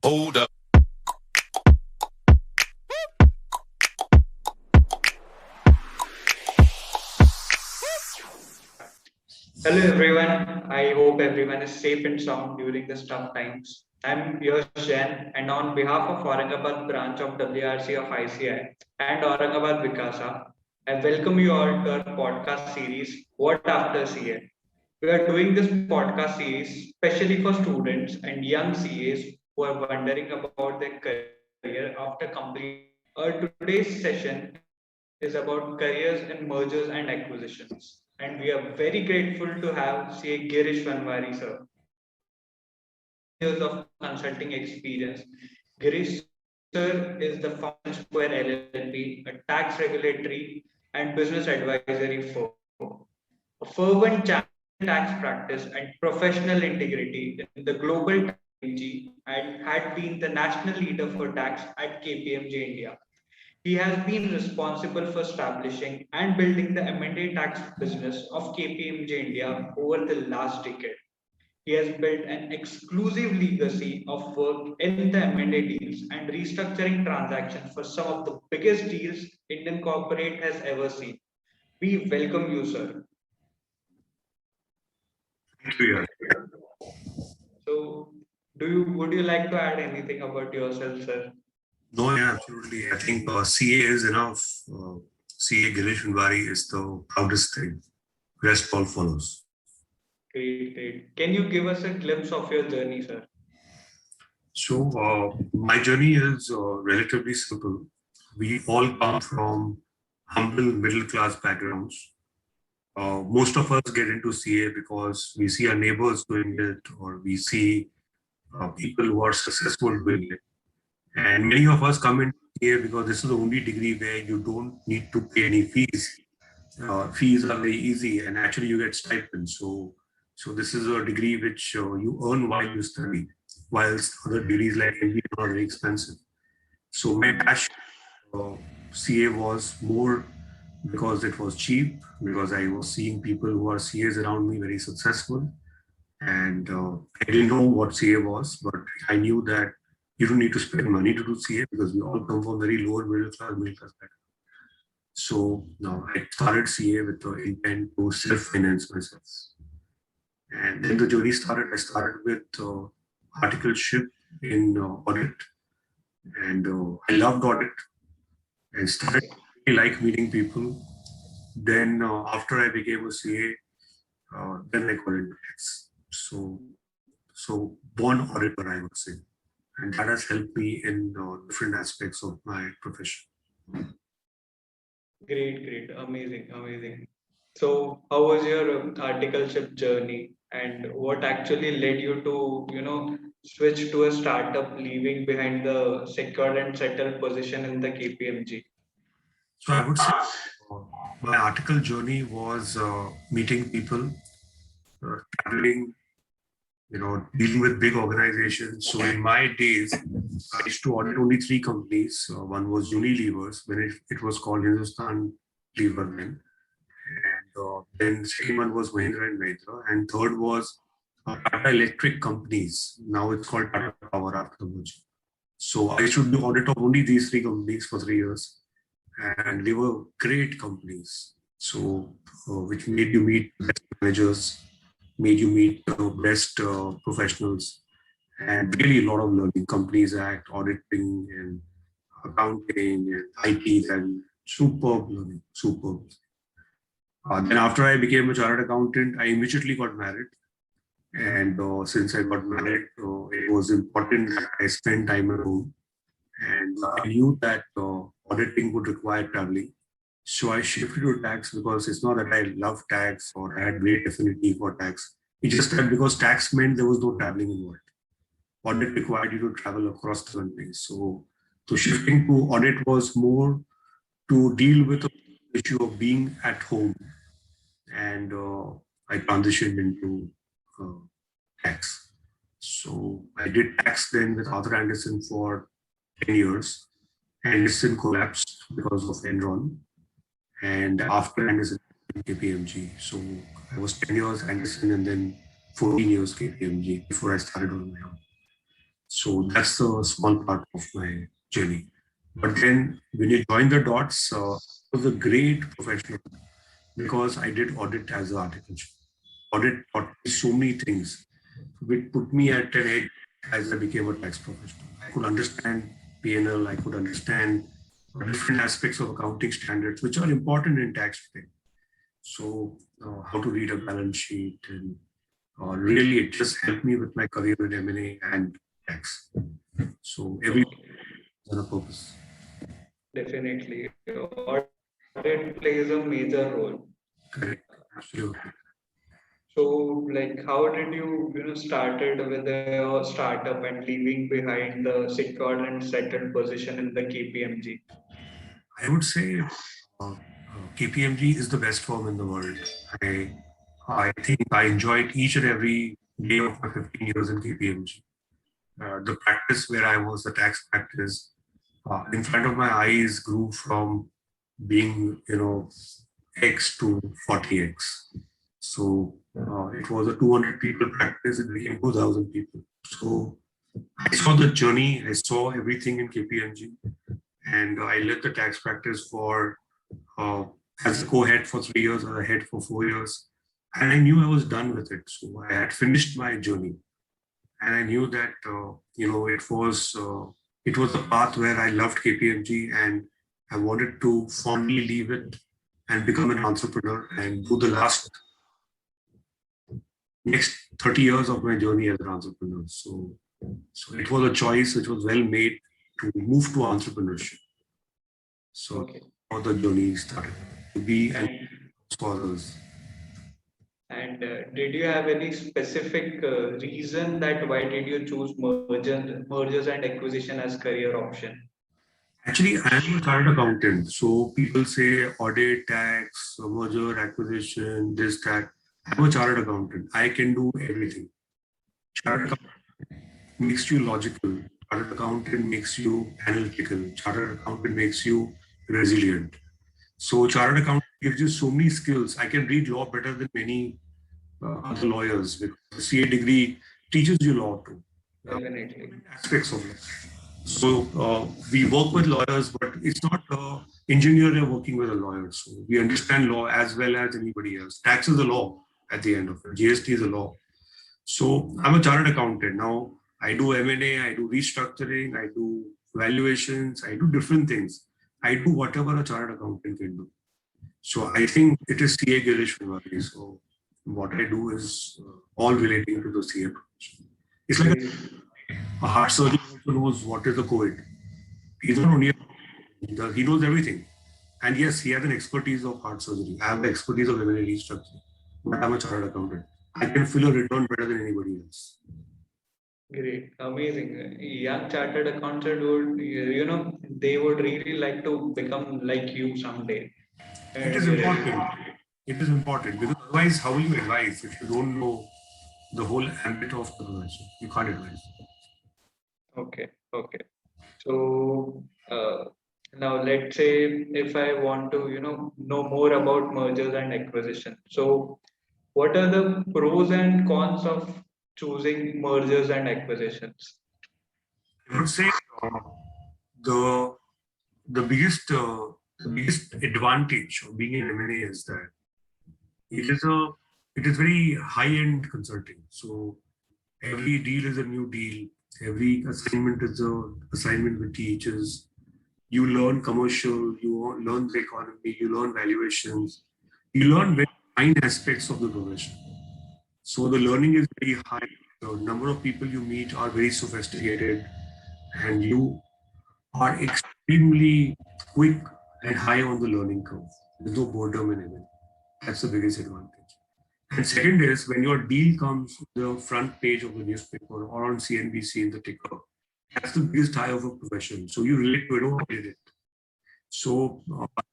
Hold up. Hello everyone. I hope everyone is safe and sound during these tough times. I'm Yash Jain, and on behalf of Aurangabad branch of WRC of ICI and Aurangabad Vikasa, I welcome you all to our podcast series What After CA. We are doing this podcast series especially for students and young CAs who are wondering about their career after completing CA. Today's session is about careers in mergers and acquisitions. And we are very grateful to have CA Girish Vanwari, sir. Years of consulting experience. Girish, sir, is the founder of Square LLP, a tax regulatory and business advisory firm. A fervent champion tax practice and professional integrity in the global KPMG and had been the national leader for tax at KPMG India. He has been responsible for establishing and building the M&A tax business of KPMG India over the last decade. He has built an exclusive legacy of work in the M&A deals and restructuring transactions for some of the biggest deals Indian corporate has ever seen. We welcome you, sir. Thank you, Yash. So, would you like to add anything about yourself, sir? No, yeah, absolutely. I think CA is enough. CA Girish Unwari is the proudest thing. Rest all follows. Great, great. Can you give us a glimpse of your journey, sir? So, my journey is relatively simple. We all come from humble middle class backgrounds. Most of us get into CA because we see our neighbors doing it, or we see people who are successful doing it. And many of us come in here because this is the only degree where you don't need to pay any fees. Fees are very easy, and actually you get stipends. So this is a degree which you earn while you study, whilst other degrees like MBA are very expensive. So my passion uh, CA was more because it was cheap, because I was seeing people who are CAs around me very successful, and I didn't know what CA was, but I knew that you don't need to spend money to do CA because we all come from very lower middle class background. So now I started CA with the intent to self-finance myself. And then the journey started. I started with articleship in audit, and I loved audit. I started really like meeting people. Then after I became a CA, then I got into tax. So born auditor, I would say, and that has helped me in different aspects of my profession. Great, great, amazing, amazing. So, how was your articleship journey, and what actually led you to, switch to a startup, leaving behind the secured and settled position in the KPMG? So I would say uh, my article journey was meeting people, traveling, dealing with big organizations. So in my days, I used to audit only three companies. One was Unilever's, when it was called Hindustan Lever then. And then second one was Mahindra and Mahindra. And third was Tata Electric Companies. Now it's called Tata Power after the merger. So I should do audit of only these three companies for 3 years. And they were great companies. So, which made you meet best managers, made you meet the best professionals, and really a lot of learning. Companies Act, auditing, and accounting, and IT, and superb learning, superb. Then after I became a chartered accountant, I immediately got married. And since I got married, it was important that I spend time at home. And I knew that auditing would require traveling. So I shifted to tax because it's not that I love tax or I had great affinity for tax. It's just that because tax meant there was no traveling involved. Audit required you to travel across the country. So shifting to audit was more to deal with the issue of being at home. And I transitioned into uh, tax. So I did tax then with Arthur Anderson for 10 years. Anderson collapsed because of Enron. And after Anderson, KPMG. So I was 10 years Anderson and then 14 years KPMG before I started on my own. So that's the small part of my journey. But then when you join the dots, it was a great professional because I did audit as an article. Audit taught me so many things, which put me at an edge as I became a tax professional. I could understand P&L, I could understand different aspects of accounting standards, which are important in tax today. So, how to read a balance sheet, and really, it just helped me with my career in M&A and tax. So, every Okay, on a purpose. definitely. Audit plays a major role. Correct. Absolutely. So, like, how did you started with a startup and leaving behind the secured and settled position in the KPMG? I would say KPMG is the best firm in the world. I, I think I enjoyed each and every day of my 15 years in KPMG. The practice where I was, the tax practice, in front of my eyes grew from being, X to 40X. So it was a 200 people practice, it became 2,000 people. So I saw the journey, I saw everything in KPMG, and I led the tax practice for uh, as a co-head for 3 years, as a head for 4 years, and I knew I was done with it. So I had finished my journey, and I knew that it was a path where I loved KPMG, and I wanted to formally leave it and become an entrepreneur and do the next 30 years of my journey as an entrepreneur. So it was a choice which was well made to move to entrepreneurship. So Okay. how the journey started to be an And scholars. did you have any specific reason that why did you choose mergers and acquisition as career option? Actually, I am a chartered accountant. So people say audit, tax, merger, acquisition, this, that. I'm a chartered accountant. I can do everything. Chartered accountant makes you logical. Chartered accountant makes you analytical. Chartered accountant makes you resilient. So chartered accountant gives you so many skills. I can read law better than many other lawyers because the CA degree teaches you law too. Definitely. Aspects of it. So we work with lawyers, but it's not engineer you're working with a lawyer. So we understand law as well as anybody else. Tax is a law at the end of it. GST is a law. So I'm a chartered accountant now. I do M&A, I do restructuring, I do valuations, I do different things. I do whatever a chartered accountant can do. So I think it is CA Girish Mewari. So what I do is all relating to the CA profession. It's like Great. a heart surgeon also knows what is the COVID. He's not only he knows everything. And yes, he has an expertise of heart surgery. I have the expertise of M&A restructuring, but I'm a chartered accountant. I can fill a return better than anybody else. Great, amazing. Young chartered accountant would they would really like to become like you someday. It And is important. It is important because otherwise, how will you advise if you don't know the whole ambit of the profession? You can't advise. okay, okay. So now let's say if I want to know more about mergers and acquisition. So what are the pros and cons of choosing mergers and acquisitions? I would say uh, the the biggest advantage of being in M&A is that it is a it is very high end consulting. So every deal is a new deal. Every assignment is a assignment with teachers. You learn commercial. You learn the economy. You learn valuations. You learn very fine aspects of the profession. So the learning is very high. The number of people you meet are very sophisticated, and you are extremely quick and high on the learning curve. There's no boredom in it. That's the biggest advantage. And second is when your deal comes to the front page of the newspaper or on CNBC in the ticker, that's the biggest high of a profession. So you relate to it, oh, I did it. So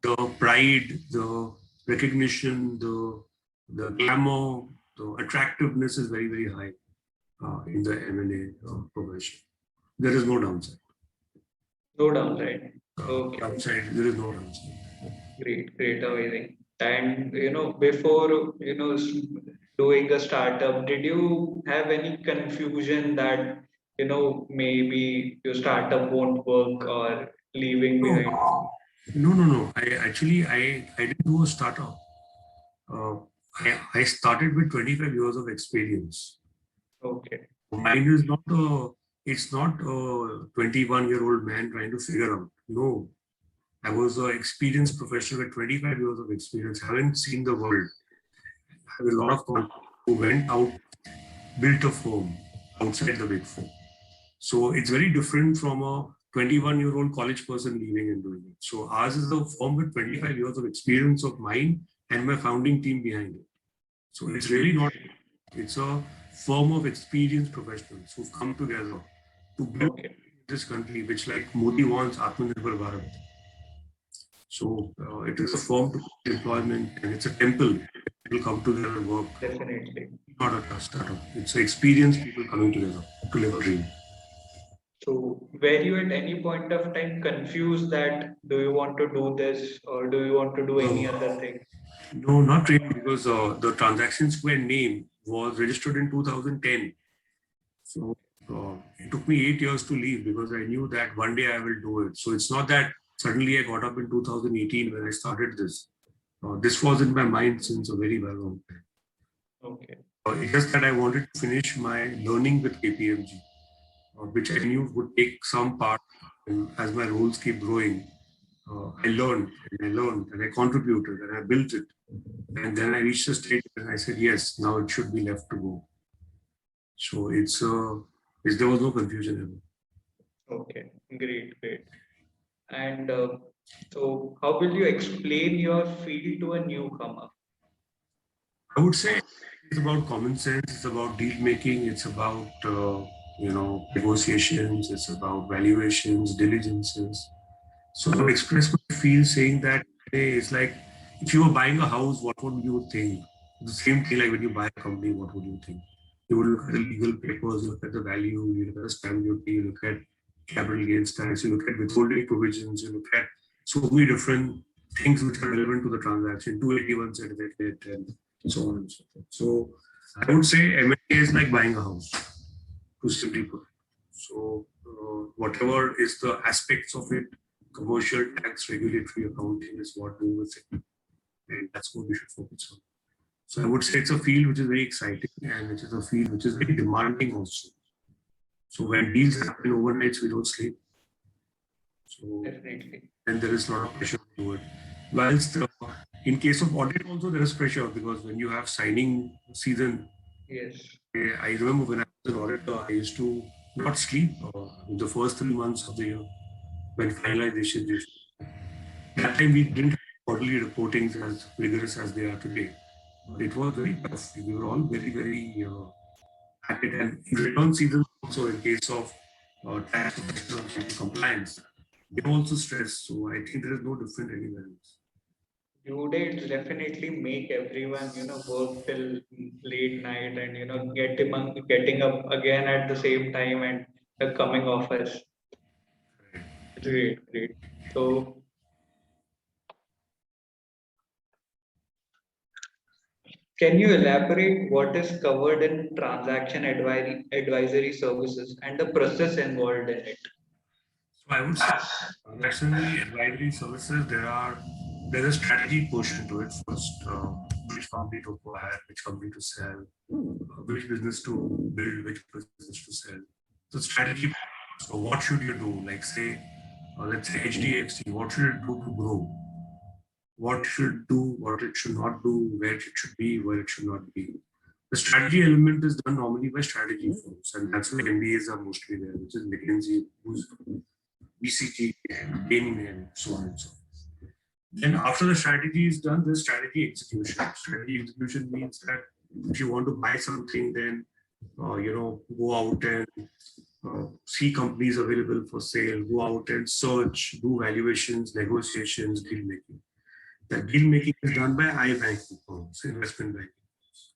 the pride, the recognition, the glamour, the attractiveness is very, very high in the M&A profession. There is no downside. No downside. Okay, Downside, there is no downside. great, great, amazing. And before doing a startup, did you have any confusion that maybe your startup won't work or leaving behind? No. I didn't do a startup. Uh, I started with 25 years of experience. Okay. Mine is not it's not a 21-year-old man trying to figure out. No, I was an experienced professional with 25 years of experience, haven't seen the world, have a lot of contacts who went out, built a firm outside the big four. So it's very different from a 21-year-old college person leaving and doing it. So ours is a firm with 25 years of experience of mine and my founding team behind it. So it's really not, it's a firm of experienced professionals who've come together to build this country, which like Modi wants Atmanirbhar Bharat. So it is a firm to employment and it's a temple. People come together and work. Definitely. Not a startup. It's experienced people coming together to live a dream. So were you at any point of time confused that do you want to do this or do you want to do any other thing? No, not really, because the Transaction Square name was registered in 2010. So it took me 8 years to leave because I knew that one day I will do it. So it's not that suddenly I got up in 2018 when I started this. This was in my mind since a very long time. Okay. It's just that I wanted to finish my learning with KPMG, which I knew would take some part. And as my roles keep growing, I learned and I contributed and I built it. And then I reached a stage and I said, yes, now it should be left to go. So there was no confusion ever. Okay, great. And so how will you explain your field to a newcomer? I would say it's about common sense. It's about deal making. It's about negotiations. It's about valuations, diligences. So I would express my feel saying that hey, it's like if you were buying a house, what would you think? The same thing like when you buy a company, what would you think? You would look at the legal papers, you look at the value, you look at the stamp duty, you look at capital gains tax, you look at withholding provisions, you look at so many different things which are relevant to the transaction, 281 certificate, and so on and so forth. So I would say M&A is like buying a house, to simply put. So whatever is the aspects of it, commercial, tax, regulatory, accounting is what we will say, and that's what we should focus on. So I would say it's a field which is very exciting and it is a field which is very demanding also. So when deals happen overnights, we don't sleep. So definitely. And there is a lot of pressure to do it. Whilst in case of audit also there is pressure because when you have signing season, yes, I remember when I was an auditor, I used to not sleep in the first 3 months of the year when finalization used to. That time we didn't have quarterly reportings as rigorous as they are today. It was very tough. We were all very at it. And in return season also in case of tax compliance, they also stress. So I think there is no different anywhere else. due dates definitely make everyone work till late night and getting up again at the same time and coming office. Great. So can you elaborate what is covered in transaction advisory services and the process involved in it? So I would say transactionally advisory services, there's a strategy portion to it first. Which company to acquire, which company to sell, which business to build, which business to sell. So strategy. So what should you do? Like say, let's say HDFC, what should it do to grow? What should do, what it should not do, where it should be, where it should not be. The strategy element is done normally by strategy firms, and that's why MBAs are mostly there, which is McKinsey, who's BCG, and Bain, and so on and so forth. Then after the strategy is done, there's strategy execution. Strategy execution means that if you want to buy something, then go out and see companies available for sale, go out and search, do valuations, negotiations, deal making. The deal making is done by iBanking firms, investment banking firms.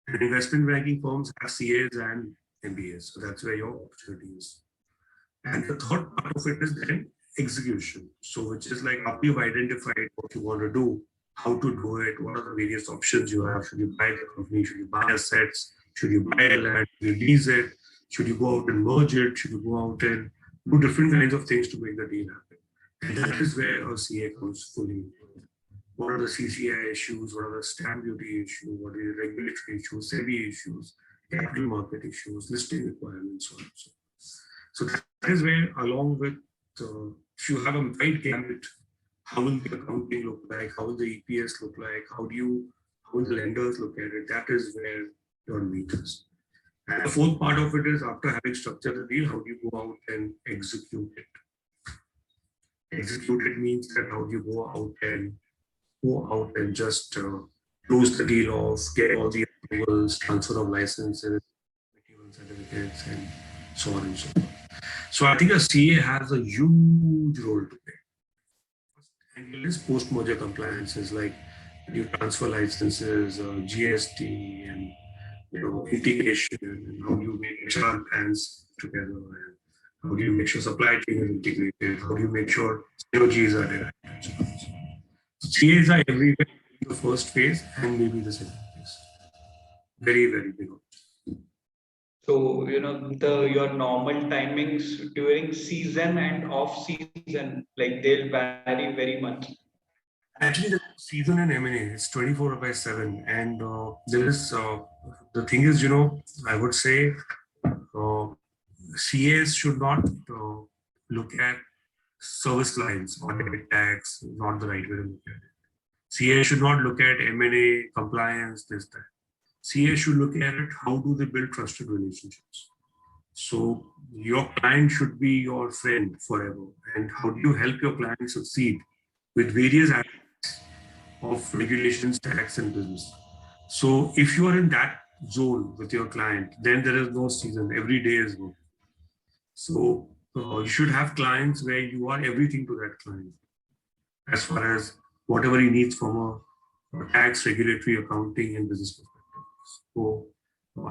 And investment banking firms have CAs and MBAs, so that's where your opportunity is. And the third part of it is then execution. So, which is like after you've identified what you want to do, how to do it, what are the various options you have? Should you buy the company? Should you buy assets? Should you buy a land? Should you lease it? Should you go out and merge it? Should you go out and do different kinds of things to make the deal happen? And that is where a CA comes fully into it. What are the CCI issues? What are the stamp duty issues? What are the regulatory issues, SEBI issues, capital market issues, listing requirements, so on and so forth. So that is where, along with, if you have a wide gamut, how will the accounting look like? How will the EPS look like? How will the lenders look at it? That is where your meat is. And the fourth part of it is, after having structured the deal, how do you go out and execute it? Execute it means that how do you go out and just close the deal off, get all the approvals, transfer of licenses, certificates, and so on and so forth. So I think a CA has a huge role to play. And it is post-merger compliances like you transfer licenses, GST, and integration, and how do you make HR plans together, and how do you make sure supply chain is integrated, how do you make sure synergies are there. CAs are everywhere in the first phase and maybe the second phase. Very, very big. So, your normal timings during season and off season, like they'll vary very much. Actually, the season in M&A is 24/7, and there is the thing is, I would say CAs should not look at service lines or debit tax, not the right way to look at it. CA should not look at M&A, compliance, this, that. CA should look at it, how do they build trusted relationships? So your client should be your friend forever. And how do you help your client succeed with various aspects of regulations, tax, and business? So if you are in that zone with your client, then there is no season. Every day is work. So you should have clients where you are everything to that client, as far as whatever he needs from a tax, regulatory, accounting, and business perspective. So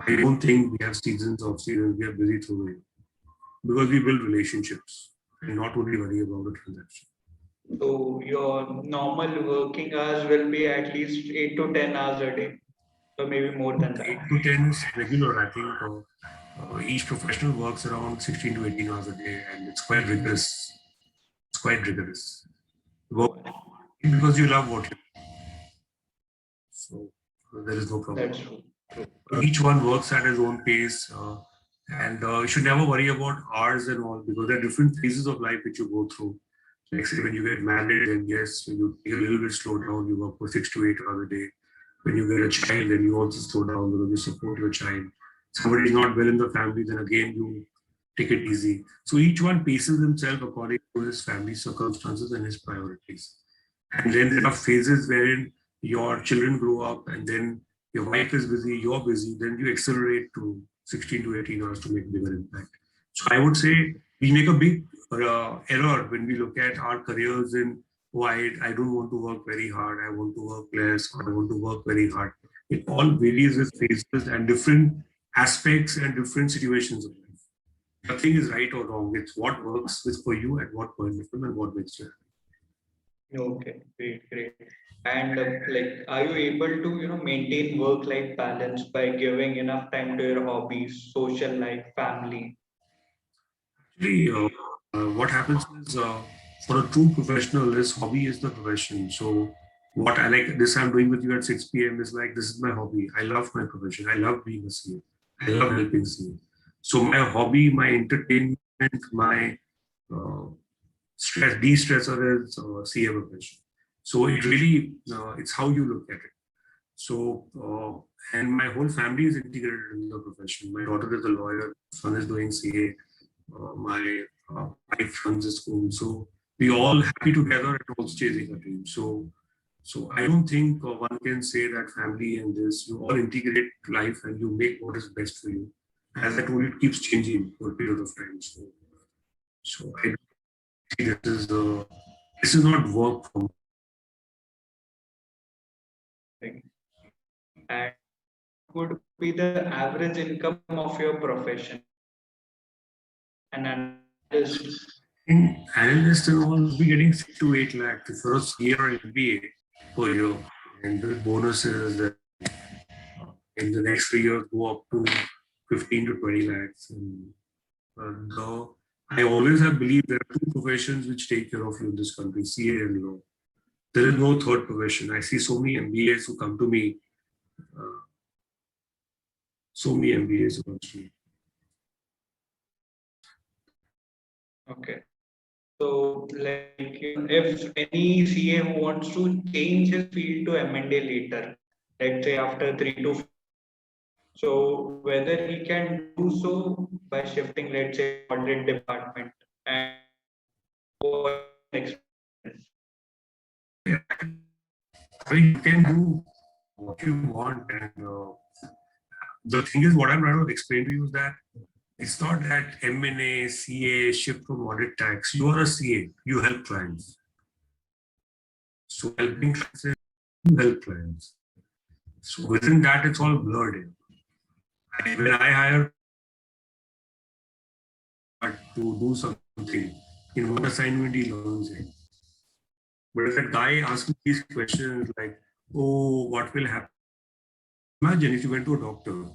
I don't think we have seasons of seasons. We are busy through it because we build relationships and not only worry about the transaction. So your normal working hours will be at least 8 to 10 hours a day, or maybe more than that. 8 to 10 is regular. I think each professional works around 16 to 18 hours a day, and it's quite rigorous. It's quite rigorous. Work because you love what you do. So there is no problem. That's true. Each one works at his own pace, and you should never worry about hours and all, because there are different phases of life which you go through. Like say when you get married, then yes, you take a little bit slow down, you work for 6 to 8 hours a day. When you get a child, then you also slow down because you support your child. Somebody is not well in the family, then again you take it easy. So each one paces himself according to his family circumstances and his priorities. And then there are phases wherein your children grow up, and then your wife is busy, you're busy, then you accelerate to 16 to 18 hours to make bigger impact. So I would say we make a big error when we look at our careers in, I don't want to work very hard, I want to work less, or I want to work very hard. It all varies with phases and different aspects and different situations of life. Nothing is right or wrong. It's what works with for you at what point of time and what makes you happy. Okay, great. And are you able to maintain work-life balance by giving enough time to your hobbies, social life, family? Actually, what happens is for a true professional, his hobby is the profession. So what I like this I'm doing with you at 6 p.m. is like, this is my hobby. I love my profession. I love being a CA. I love helping CA. So my hobby, my entertainment, my de-stressor is CA profession. So it really, it's how you look at it. So, and my whole family is integrated in the profession. My daughter is a lawyer, son is doing CA, my wife runs a school. So we all happy together and also chasing a dream. So I don't think one can say that family and this, you all integrate life and you make what is best for you. As I told you, it keeps changing for a period of time. So I think this is not work for me. And would be the average income of your profession? And in analyst and all will be getting 6 to 8 lakh the first year or MBA per year, and the bonuses that in the next 3 years go up to 15 to 20 lakhs. And I always have believed there are two professions which take care of you in this country, CA and law. There is no third profession. I see so many MBAs who come to me. So many MBAs who come to me. Okay. So, like, if any CA who wants to change his field to M&A later, let's say after 3 to 4, so whether he can do so by shifting, let's say, audit department and what experience. I mean, you can do what you want, and the thing is, what I'm trying to explain to you is that it's not that M&A, CA, shift from audit tax. You are a CA. You help clients. So helping clients, you help clients. So within that, it's all blurred. When I hire to do something, in one assignment he learns it. But if that guy asks me these questions like, oh, what will happen? Imagine if you went to a doctor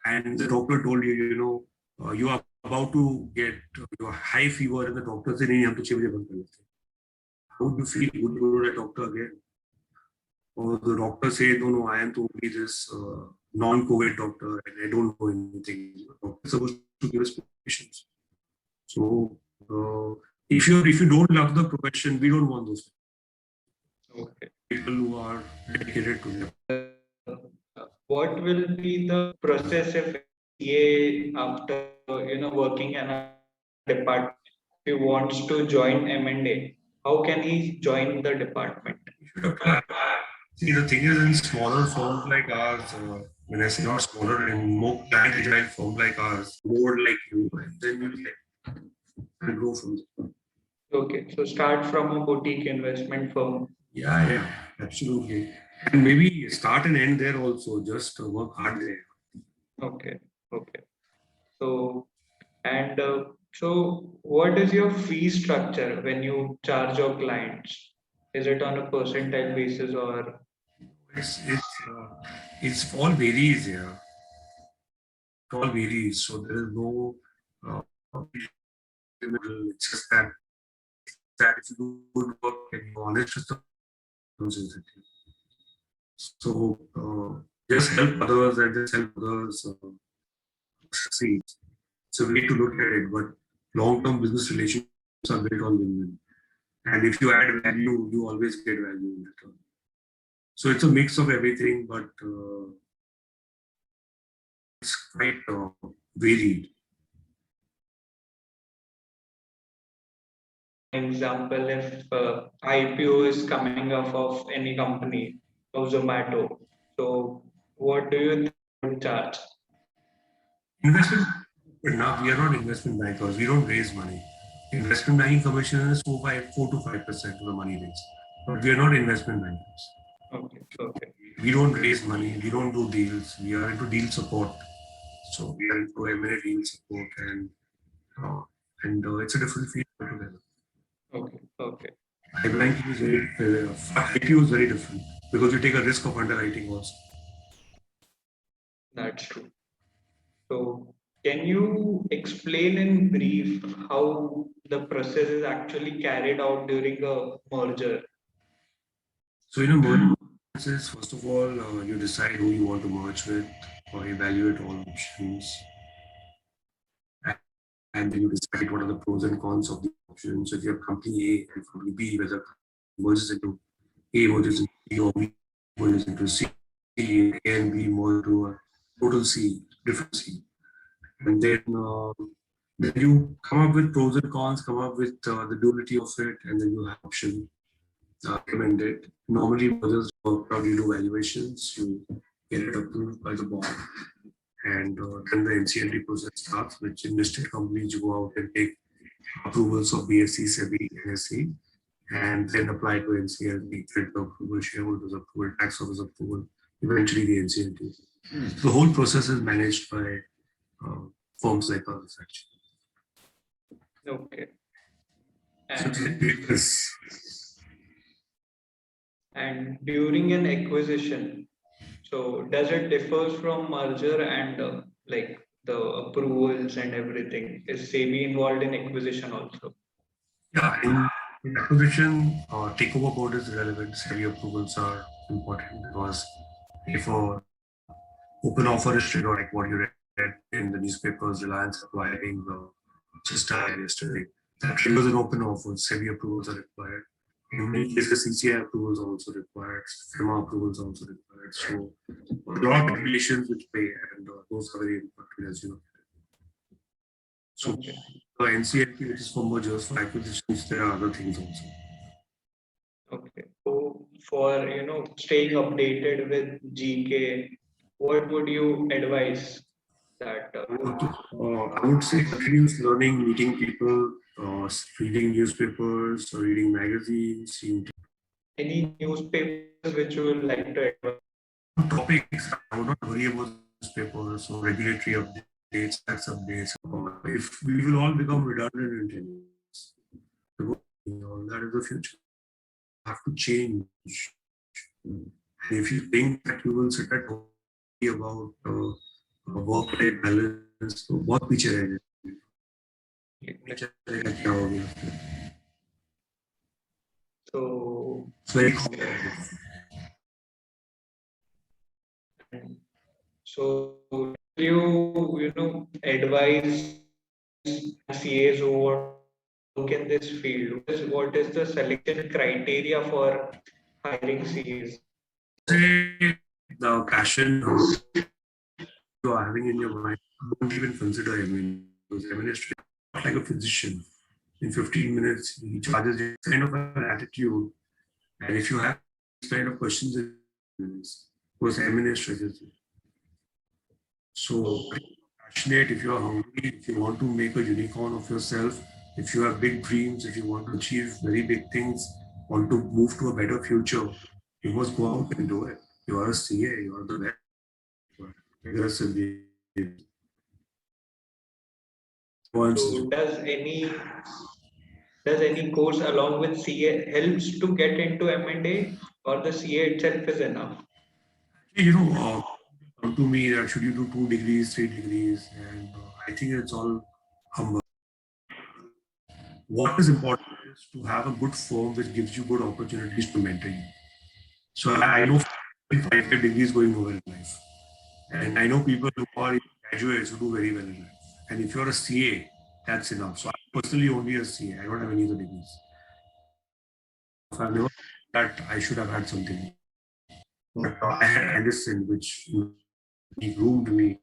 and the doctor told you, you are about to get your high fever and the doctor said, "Nahi, hum to 6 baje band kar lete hain." How would you feel? Would you go to the doctor again? Or the doctor say, no, I am only this non-COVID doctor and I don't know anything. The doctor is supposed to give us patients. So if you don't love the profession, we don't want those Okay. people who are dedicated to them. What will be the process if CA after working in a department, if he wants to join M&A? How can he join the department? You should apply. See, the thing is, in smaller firms like ours, when I say not smaller, in more client agile firm like ours, more like you, and then you can grow from there. Okay, so start from a boutique investment firm. Yeah, absolutely. And maybe start and end there also, just work hard there. Okay, okay. So, and so what is your fee structure when you charge your clients? Is it on a percentile basis or? It's all varies here. It all varies. So there is no uh, it's just that if you do good work and you're honest with the so just help others and just help others succeed. It's a way to look at it, but long-term business relationships are built on win-win. And if you add value, you always get value in return. So it's a mix of everything, but it's quite varied. Example, if IPO is coming up of any company, of Zomato, so what do you think you would charge? Investment, but now we are not investment bankers. We don't raise money. Investment banking commission is 4 to 5% of the money raised. But we are not investment bankers. Okay, okay. We don't raise money. We don't do deals. We are into deal support. So we are into M&A deal support, and it's a different field altogether. Okay, okay. Banking is very, IPO is very different because you take a risk of underwriting also. That's true. So, can you explain in brief how the process is actually carried out during a merger? So, merger process, first of all, you decide who you want to merge with or evaluate all options. And then you decide what are the pros and cons of the options. So, if you have company A and company B, whether merges into A merges into B or B merges into C, A and B merge to a total C, different C. And then you come up with pros and cons, come up with the durability of it, and then you have option recommended. Normally, mergers work out, you do valuations, you get it approved by the board, and then the NCLT process starts, which in listed companies you go out and take approvals of BSE, SEBI, NSE, and then apply to NCLT, credit approval, shareholders approval, tax office approval, eventually the NCLT. The whole process is managed by firms like ours, actually. Okay. And during an acquisition, so does it differ from merger and like the approvals and everything? Is SEBI involved in acquisition also? Yeah, in acquisition, takeover board is relevant. SEBI approvals are important because if a open offer is triggered, like what you read in the newspapers, Reliance acquiring Chista yesterday, that triggers an open offer. SEBI approvals are required. In many cases, CCI approvals are also required. FEMA approvals are also required. So a lot of regulations which pay, and those are very important as you know. So Okay. the NCLT, which is for mergers, for acquisitions, there are other things also. Okay. So for staying updated with GK, what would you advise that? I would say continuous learning, meeting people, reading newspapers, or reading magazines, seeing Any newspapers which you would like to advise? topics. I would not worry about newspapers or regulatory updates, tax updates. If we will all become redundant in 10 years, that is the future. Have to change. And if you think that you will sit at home about work-life balance, तो बहुत पीछे रह जाएंगे. पीछे रहेगा क्या हो गया? So It's very complicated. So you advise CAs who work in this field? What is the selection criteria for hiring CAs? Say the passion you are having in your mind, don't even consider M&A because M&A is like a physician. In 15 minutes, he charges you kind of an attitude. And if you have these kind of questions, because M&A stretches you. So passionate, if you are hungry, if you want to make a unicorn of yourself, if you have big dreams, if you want to achieve very big things, want to move to a better future, you must go out and do it. You are a CA, you are the best. Aggressively. So does any course along with CA helps to get into M&A, or the CA itself is enough? Come to me that should you do 2 degrees, 3 degrees, and I think it's all humble. What is important is to have a good firm which gives you good opportunities to mentor you. So I know 5 degrees going over in life, and I know people who are graduates who do very well in life. And if you're a CA, that's enough. So I'm personally only a CA. I don't have any other degrees. I've never that I should have had something. But I had Anderson, which he groomed me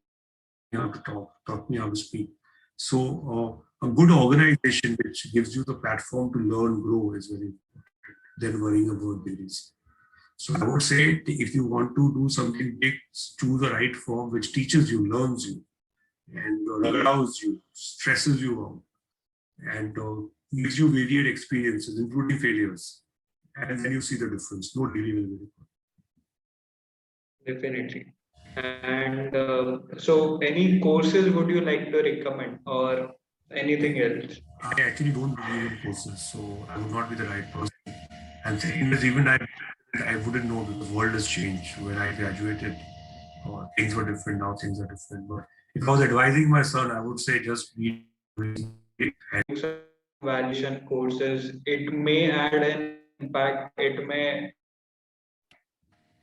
how to talk, taught me how to speak. So a good organization which gives you the platform to learn, grow is very important than worrying about degrees. So I would say if you want to do something big, choose the right firm which teaches you, learns you, and allows you, stresses you out, and gives you varied experiences, including failures. And then you see the difference. No degree will be required. Definitely. And so, any courses would you like to recommend, or anything else? I actually don't believe in courses, so I would not be the right person. And second is even I wouldn't know because the world has changed. When I graduated, things were different. Now things are different. But if I was advising my son, I would say just be Valuation courses. It may add an impact. It may.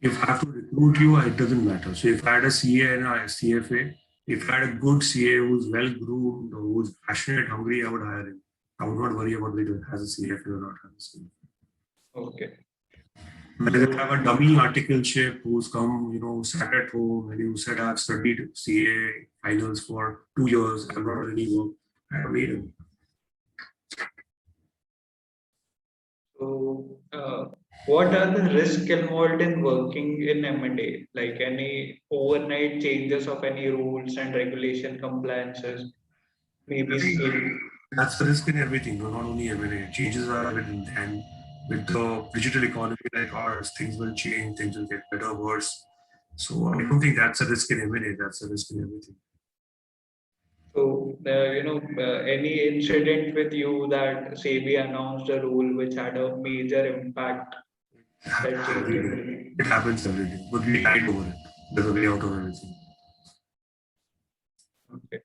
If I have to recruit you, it doesn't matter. So if I had a CA and a CFA, if I had a good CA who's well groomed, who's passionate, hungry, I would hire him. I would not worry about whether he has a CFA or not has a CFA. Okay. But if I have a dummy articleship who's come, sat at home and you said I've studied CA finals for 2 years, I've not done any work, I don't need him. So, what are the risks involved in working in M&A? Like any overnight changes of any rules and regulation compliances, maybe skill. That's the risk in everything, not only M&A. Changes are evident, and with the digital economy like ours, things will change, things will get better, worse. So I don't think that's a risk in M&A. That's a risk in everything. So, any incident with you that SEBI announced a rule which had a major impact that changed everything? It happens every day, but we tide over it. There's a way out of everything. Okay.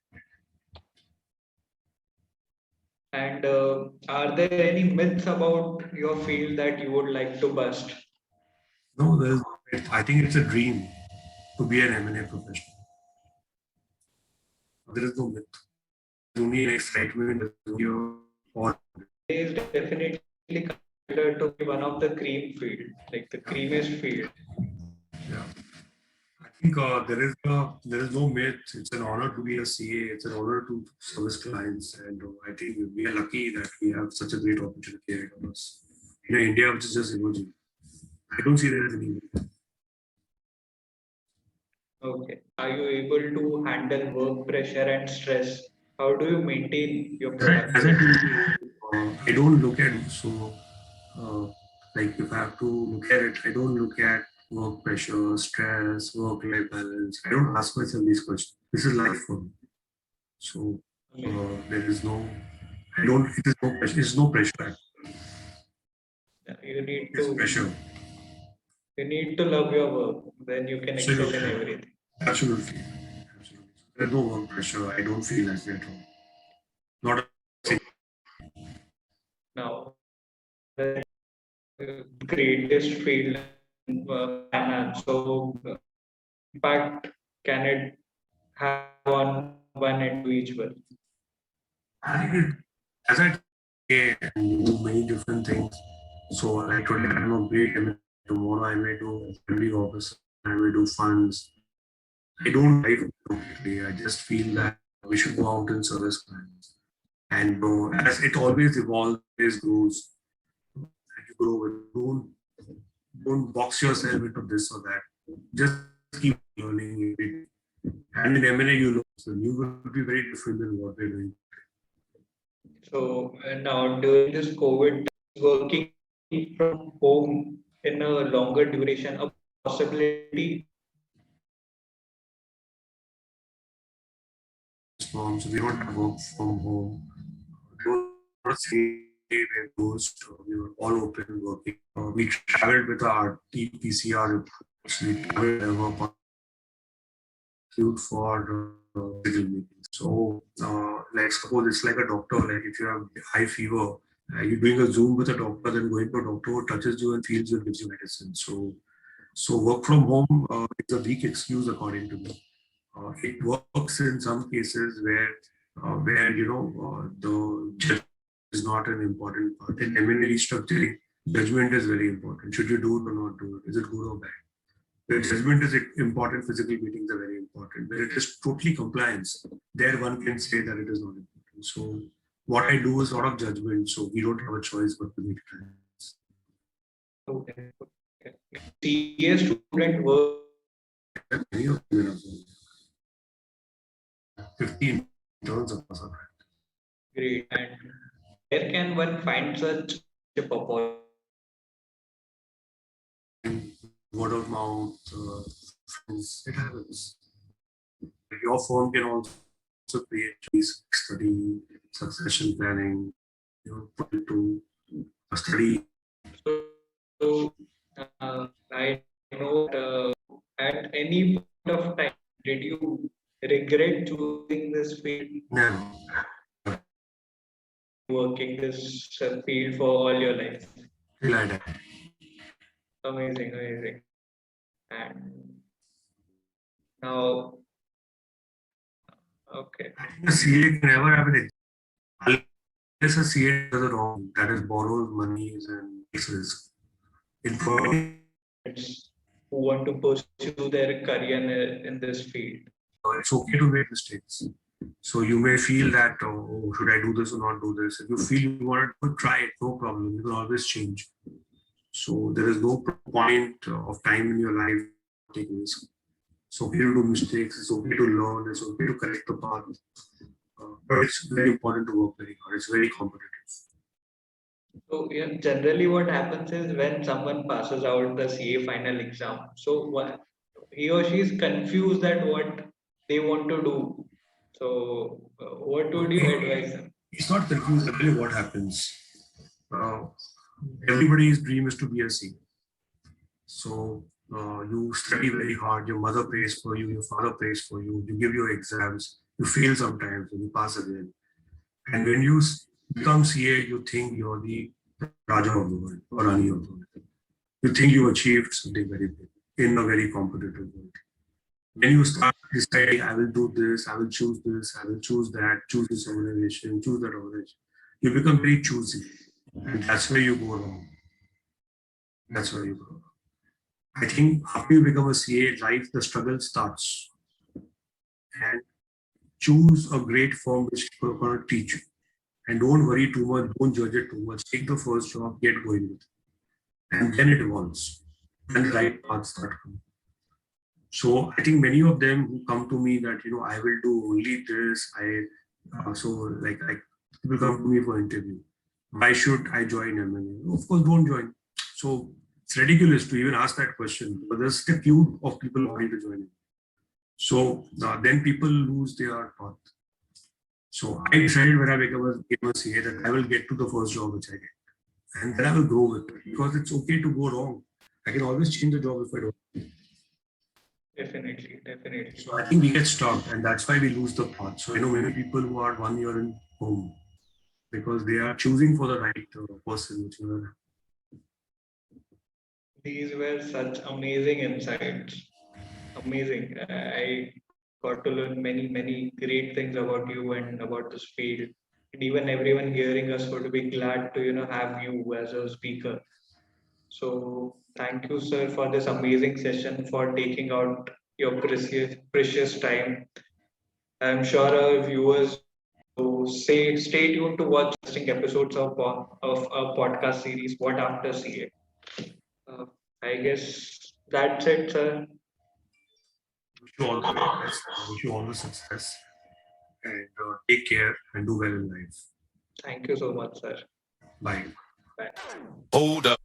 And are there any myths about your field that you would like to bust? No, there's, I think it's a dream to be an M&A professional. There is no myth. There's only an excitement. There's only or It is definitely considered to be one of the cream field, like the creamiest field. yeah. I think there is no myth. It's an honor to be a CA. It's an honor to service clients, and I think we are lucky that we have such a great opportunity ahead of us in India, which is just emerging. I don't see there as any myth. Okay. Are you able to handle work pressure and stress? How do you maintain your As I productivity? told you, I don't look at uh, like if I have to look at it, I don't look at work pressure, stress, work-life balance. I don't ask myself these questions. This is life for me. So there is no, I don't. It is no pressure. It's no pressure. You need It's to pressure. love your work, then you can excel in Absolutely. everything. Absolutely. Absolutely. There's no work pressure. I don't feel like that at all. Not a Now, the greatest field in finance. So, impact can it have on one individual? I think as I do many different things. So like today I'm a great MA. Tomorrow I may do family office. I may do funds. I don't life completely. I just feel that we should go out and service clients. And as it always evolves, always grows. And you grow with don't box yourself into this or that. Just keep learning it. And in M&A you learn. So you will be very different than what we're doing. So, now during this COVID, working from home in a longer duration, a possibility. So we don't have work from home. We were say where closed. We were all open working. We traveled with our TPCR reports. We traveled for medical meetings. So, like suppose it's like a doctor. Like if you have high fever, you're doing a Zoom with a doctor, then going to a doctor who touches you and feels you and gives you medicine. So work from home is a weak excuse according to me. It works in some cases where the judgment is not an important part. In M&A restructuring, judgment is very important. Should you do it or not do it? Is it good or bad? Where judgment is important, physical meetings are very important. Where it is totally compliance, there one can say that it is not important. So what I do is a lot of judgment. So we don't have a choice but to meet clients. Okay. CA student work. Many of them are 15 turns across our practice. Great. And where can one find such a opportunity? Word of mouth, friends, it happens. Your firm can also create these study, succession planning, put into a study. So, I know at any point of time, did you regret choosing this field, Never. working this field for all your life? Till I die. Amazing, amazing. And now, okay. I think a CA can never have an unless a CA does it wrong, that is borrows monies and takes risk. In It's who want to pursue their career in this field. it's okay to make mistakes. So you may feel that, oh, should I do this or not do this? If you feel you want to try it, no problem. You can always change. So there is no point of time in your life taking risk. It's okay to do mistakes. It's okay to learn. It's okay to correct the path. But it's very important to work very hard. It's very competitive. So yeah, generally what happens is when someone passes out the CA final exam, so what he or she is confused that what they want to do. So what would you advise them? He's not confused. I'll tell you what happens. Uh, Everybody's dream is to be a CA. So you study very hard. Your mother pays for you. Your father pays for you. You give your exams. You fail sometimes and you pass again. And when you become CA, you think you're the Raja of the world or Rani of the world. You think you achieved something very big in a very competitive world. Then you start deciding, I will do this, I will choose this, I will choose that, choose this organization, choose that organization. You become very choosy. And that's where you go wrong. That's where you go wrong. I think after you become a CA, life, the struggle starts. And choose a great firm which is going to teach you. And don't worry too much, don't judge it too much. Take the first job, get going with it. And then it evolves. And the right paths start coming. So I think many of them who come to me that, I will do only this. People come to me for interview. Why should I join M&A? Of course, don't join. So it's ridiculous to even ask that question, but there's a queue of people wanting to join. So then people lose their path. So I decided when I became a CA that I will get to the first job which I get. And then I will grow with it because it's okay to go wrong. I can always change the job if I don't. Definitely. So I think we get stuck and that's why we lose the path. So I know many people who are 1 year in home because they are choosing for the right person. These were such amazing insights. Amazing. I got to learn many great things about you and about this field. And even everyone hearing us would be glad to, have you as a speaker. So thank you, sir, for this amazing session, for taking out your precious time. I'm sure our viewers will stay tuned to watch interesting episodes of our podcast series, What After CA. Uh, I guess that's it, sir. Wish you all the best. Wish you all the success and take care and do well in life. Thank you so much, sir. Bye. Bye. Hold up.